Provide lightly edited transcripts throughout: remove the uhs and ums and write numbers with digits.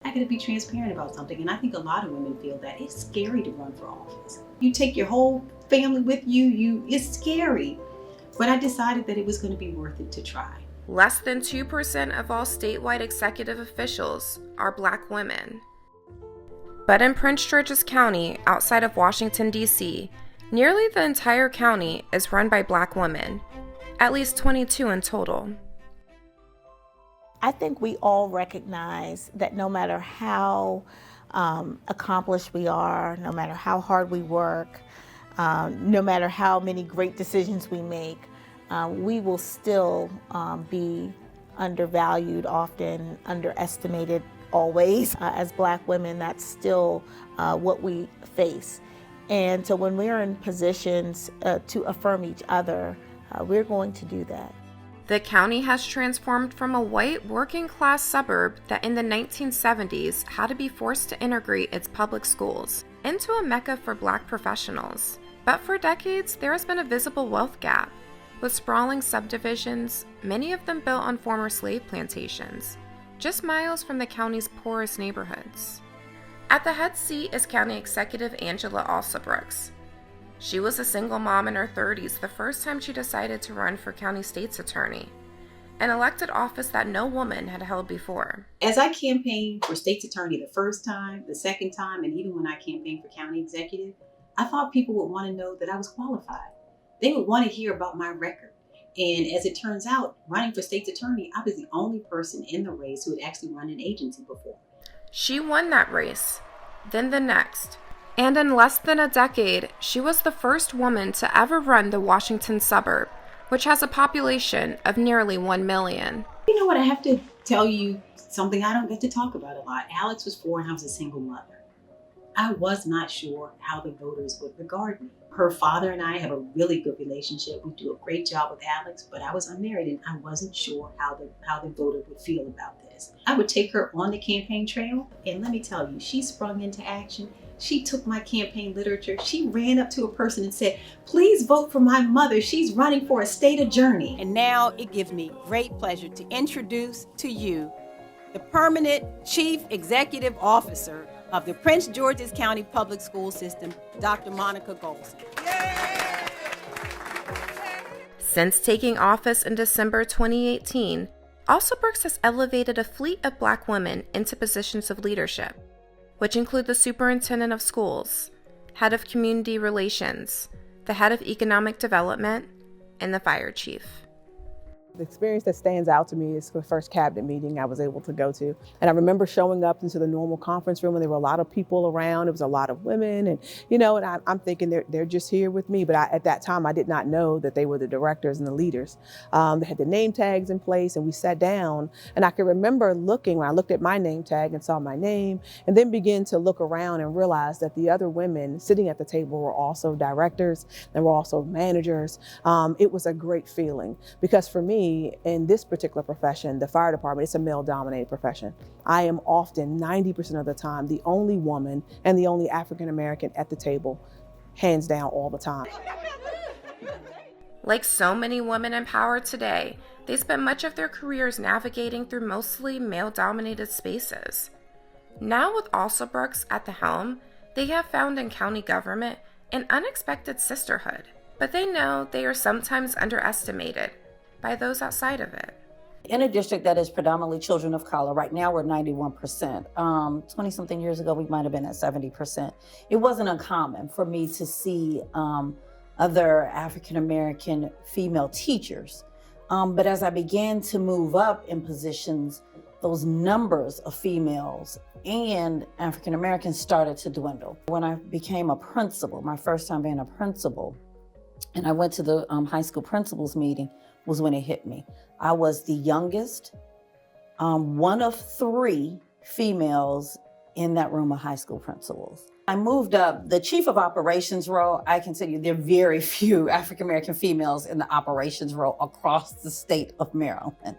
I got to be transparent about something. And I think a lot of women feel that it's scary to run for office. You take your whole family with you, it's scary. But I decided that it was going to be worth it to try. Less than 2% of all statewide executive officials are Black women. But in Prince George's County, outside of Washington, D.C., nearly the entire county is run by Black women, at least 22 in total. I think we all recognize that no matter how accomplished we are, no matter how hard we work, no matter how many great decisions we make, we will still be undervalued, often underestimated always. As Black women, that's still what we face. And so when we're in positions to affirm each other, we're going to do that. The county has transformed from a white working-class suburb that in the 1970s had to be forced to integrate its public schools into a mecca for Black professionals. But for decades, there has been a visible wealth gap, with sprawling subdivisions, many of them built on former slave plantations, just miles from the county's poorest neighborhoods. At the head seat is County Executive Angela Alsobrooks. She was a single mom in her 30s the first time she decided to run for county state's attorney, an elected office that no woman had held before. As I campaigned for state's attorney the first time, the second time, and even when I campaigned for county executive, I thought people would want to know that I was qualified. They would want to hear about my record. And as it turns out, running for state's attorney, I was the only person in the race who had actually run an agency before. She won that race, then the next. And in less than a decade, she was the first woman to ever run the Washington suburb, which has a population of nearly 1 million. You know what, I have to tell you something I don't get to talk about a lot. Alex was 4 and I was a single mother. I was not sure how the voters would regard me. Her father and I have a really good relationship. We do a great job with Alex, but I was unmarried and I wasn't sure how the voter would feel about this. I would take her on the campaign trail, and let me tell you, she sprung into action. She took my campaign literature. She ran up to a person and said, "Please vote for my mother. She's running for a state attorney." And now it gives me great pleasure to introduce to you the permanent Chief Executive Officer of the Prince George's County Public School System, Dr. Monica Golson. Since taking office in December 2018, Alsobrooks has elevated a fleet of Black women into positions of leadership, which include the superintendent of schools, head of community relations, the head of economic development, and the fire chief. The experience that stands out to me is the first cabinet meeting I was able to go to. And I remember showing up into the normal conference room and there were a lot of people around. It was a lot of women and, and I'm thinking they're just here with me. But at that time, I did not know that they were the directors and the leaders. They had the name tags in place and we sat down and I can remember looking when I looked at my name tag and saw my name and then began to look around and realize that the other women sitting at the table were also directors and were also managers. It was a great feeling because for me, in this particular profession, the fire department, it's a male-dominated profession. I am often 90% of the time the only woman and the only African-American at the table, hands down all the time. Like so many women in power today, they spent much of their careers navigating through mostly male-dominated spaces. Now with Alsobrooks at the helm, they have found in county government an unexpected sisterhood, but they know they are sometimes underestimated by those outside of it. In a district that is predominantly children of color, right now we're 91%. 20-something years ago, we might have been at 70%. It wasn't uncommon for me to see other African-American female teachers. But as I began to move up in positions, those numbers of females and African-Americans started to dwindle. When I became a principal, my first time being a principal, and I went to the high school principals meeting, was when it hit me. I was the youngest, one of 3 females in that room of high school principals. I moved up the chief of operations role. I can tell you there are very few African-American females in the operations role across the state of Maryland.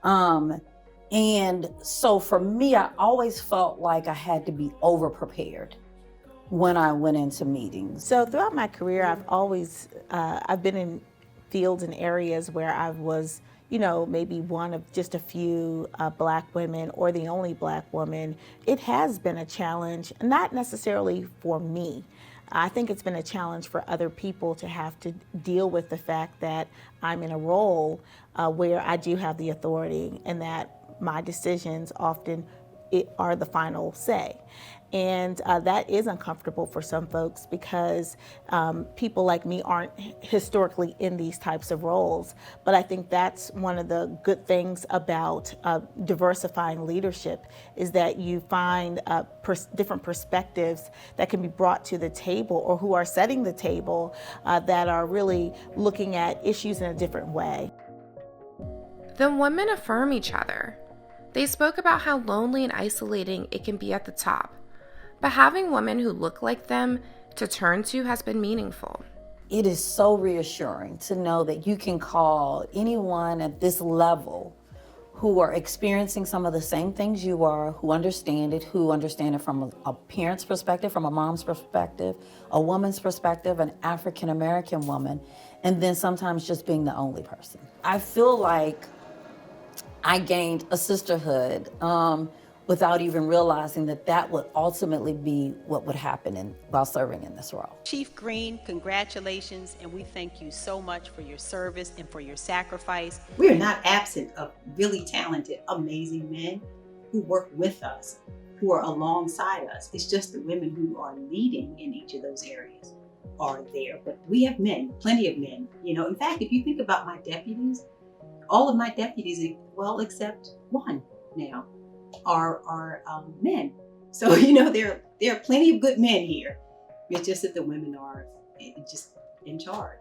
And so for me, I always felt like I had to be over-prepared when I went into meetings. So throughout my career, I've always, I've been in fields and areas where I was maybe one of just a few Black women or the only Black woman, it has been a challenge, not necessarily for me. I think it's been a challenge for other people to have to deal with the fact that I'm in a role where I do have the authority and that my decisions often are the final say. And that is uncomfortable for some folks because people like me aren't historically in these types of roles. But I think that's one of the good things about diversifying leadership is that you find different perspectives that can be brought to the table or who are setting the table that are really looking at issues in a different way. The women affirm each other. They spoke about how lonely and isolating it can be at the top, but having women who look like them to turn to has been meaningful. It is so reassuring to know that you can call anyone at this level who are experiencing some of the same things you are, who understand it from a parent's perspective, from a mom's perspective, a woman's perspective, an African-American woman, and then sometimes just being the only person. I feel like I gained a sisterhood without even realizing that would ultimately be what would happen while serving in this role. Chief Green, congratulations, and we thank you so much for your service and for your sacrifice. We are not absent of really talented, amazing men who work with us, who are alongside us. It's just the women who are leading in each of those areas are there. But we have men, plenty of men. In fact, if you think about my deputies, all of my deputies, well, except one now, are men. So, there are plenty of good men here. It's just that the women are just in charge.